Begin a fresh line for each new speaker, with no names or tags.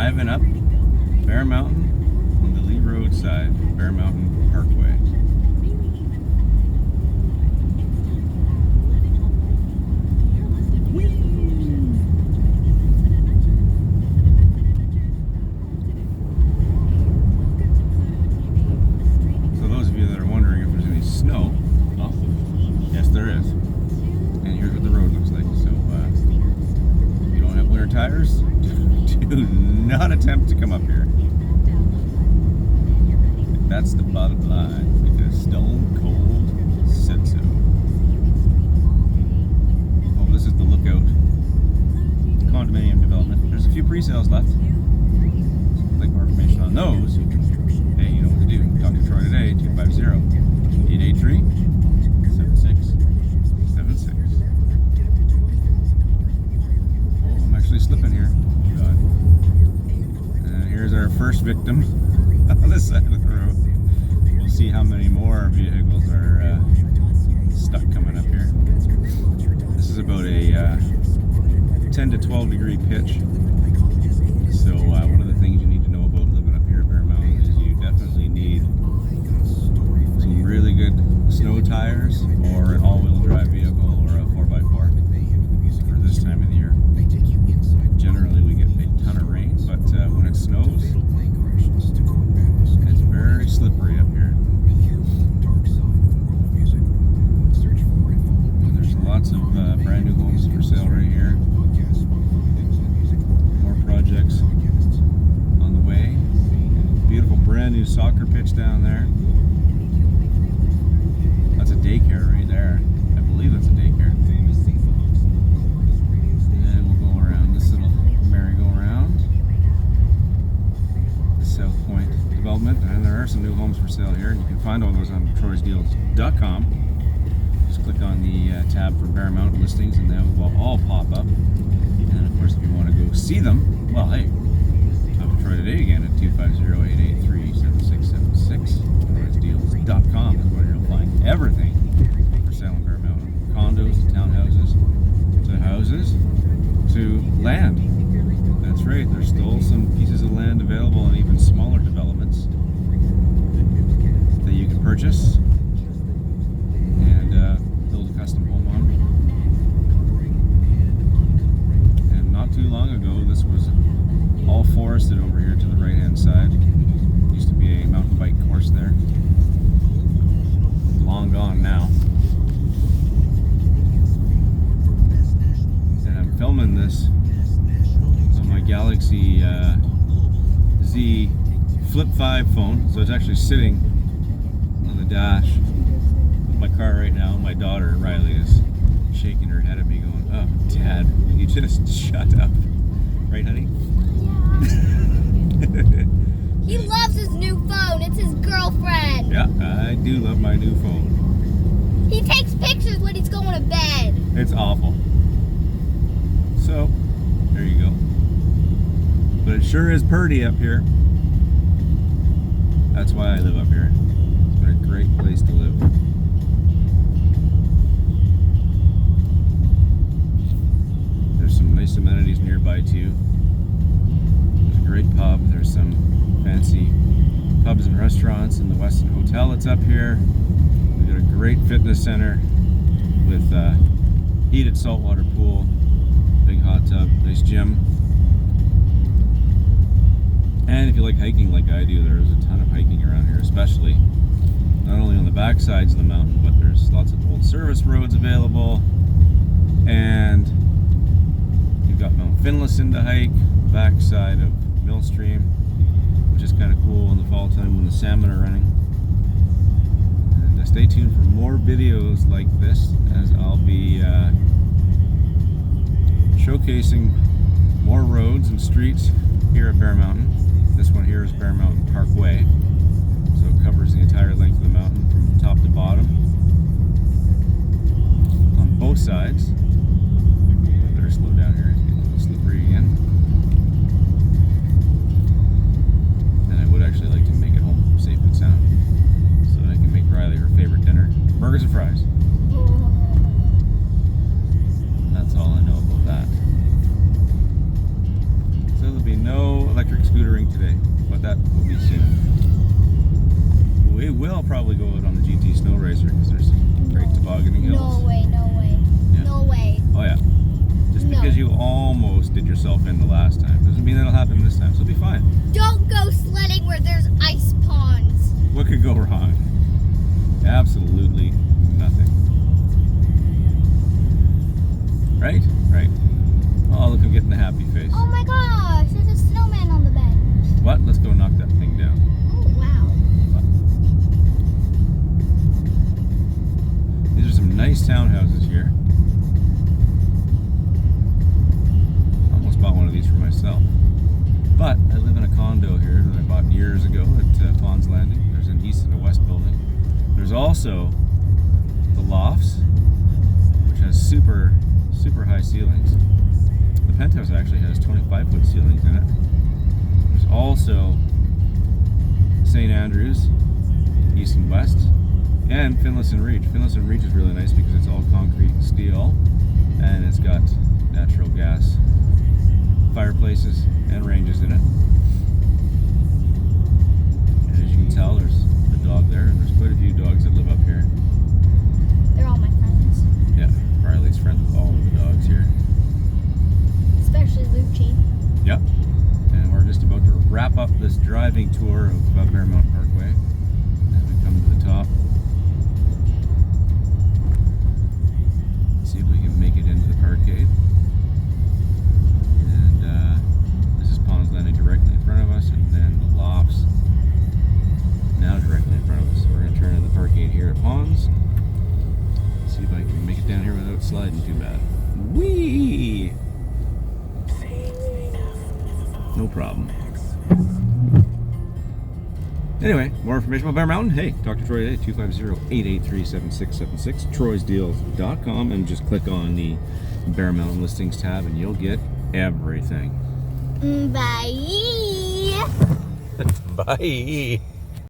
driving up Bear Mountain on the Leigh Road side, Bear Mountain Parkway. So those of you that are wondering if there's any snow, well, yes there is. And here's what the road looks like. So if you don't have winter tires, do not attempt to come up here. That's the bottom line, because Stone Cold said so. Oh, this is the Lookout condominium development. There's a few pre-sales left. So if you'd like more information on those, hey, you know what to do. Talk to Troy today, 250-883-7676. Oh, I'm actually slipping here. God. And here's our first victim on this side of the road. We'll see how many more vehicles are stuck coming up here. This is about a 10 to 12 degree pitch. So one of the things you need to know about living up here at Bear Mountain is you definitely need some really good snow tires or an all-wheel drive vehicle or a 4x4 for this time of the year. Generally we get a ton of rain, but when it snows, it's very slippery up here. And there's lots of brand new homes for sale right here. More projects on the way. Beautiful brand new soccer pitch down there. That's a daycare right there. I believe that's a daycare. And we'll go around this little merry-go-round. The southpoint development, and there are some new homes for sale here, and you can find all those on troysdeals.com. Just click on the tab for Bear Mountain listings and they will all pop up. And of course, if you want to go see them, well, hey, talk to Troy today again at 250-883-7676. troysdeals.com is where you'll find everything for sale in Bear Mountain. Condos, to townhouses, to houses, to land. That's right, there's still some pieces of land available and even smaller developments that you can purchase and build a custom home on. And not too long ago, this was all forested over here to the right hand side. Used to be a mountain bike course there. Long gone now. And I'm filming this on my Galaxy Z Flip 5 phone, so it's actually sitting on the dash of my car right now. My daughter Riley is shaking her head at me going, "Oh, Dad, will you just shut up?" Right, honey?
Yeah. He loves his new phone. It's his girlfriend.
Yeah, I do love my new phone.
He takes pictures when he's going to bed.
It's awful. So, there you go. But it sure is purty up here. That's why I live up here. It's been a great place to live. There's some nice amenities nearby too. There's a great pub. There's some fancy pubs and restaurants in the Westin Hotel that's up here. We've got a great fitness center with heated saltwater pool, big hot tub, nice gym. And if you like hiking like I do, there's a ton of hiking around here, especially not only on the back sides of the mountain, but there's lots of old service roads available. And you've got Mount Finlayson to hike, the back side of Millstream, which is kind of cool in the fall time when the salmon are running. And stay tuned for more videos like this, as I'll be showcasing more roads and streets here at Bear Mountain. This one here is Bear Mountain Parkway, so it covers the entire length of the mountain from top to bottom on both sides. I better slow down here, it's getting a little slippery again. And I would actually like to make it home safe and sound so that I can make Riley her favorite dinner, burgers and fries. That's all I know about that. So there'll be no electric that will be soon. We will probably go out on the GT Snow Racer because there's some great tobogganing hills.
No way, no way.
Yeah.
No way.
Oh yeah. Just
No.
because you almost did yourself in the last time doesn't mean that'll happen this time. So it'll be fine.
Don't go sledding where there's ice ponds.
What could go wrong? Absolutely nothing. Right? Right. Oh, look, I'm getting the happy face.
Oh my gosh, there's a snowman on the bed.
What? Let's go knock that thing down.
Oh wow.
These are some nice townhouses here. Almost bought one of these for myself. But I live in a condo here that I bought years ago at Pond's Landing. There's an east and a west building. There's also the lofts, which has super high ceilings. The penthouse actually has 25-foot ceilings in it. There's also St. Andrews, east and west, and Finlayson Reach. Finlayson Reach is really nice because it's all concrete and steel, and it's got natural gas fireplaces and ranges in it. And as you can tell, there's a dog there, and there's quite a few dogs that live up here.
They're all my friends.
Yeah, Riley's friends with all of the dogs here.
Especially Lucci.
Yep. And we're just about to wrap up this driving tour of Bear Mountain Parkway as we come to the top. See if we can make it into the parkade. And this is Pond's Landing directly in front of us, and then the lofts now directly in front of us. So we're going to turn into the parkade here at Pond's. See if I can make it down here without sliding too bad. Whee! No problem. Anyway, more information about Bear Mountain. Hey, talk to Troy today, 250-883-7676, troysdeals.com, and just click on the Bear Mountain listings tab and you'll get everything.
Bye.
Bye.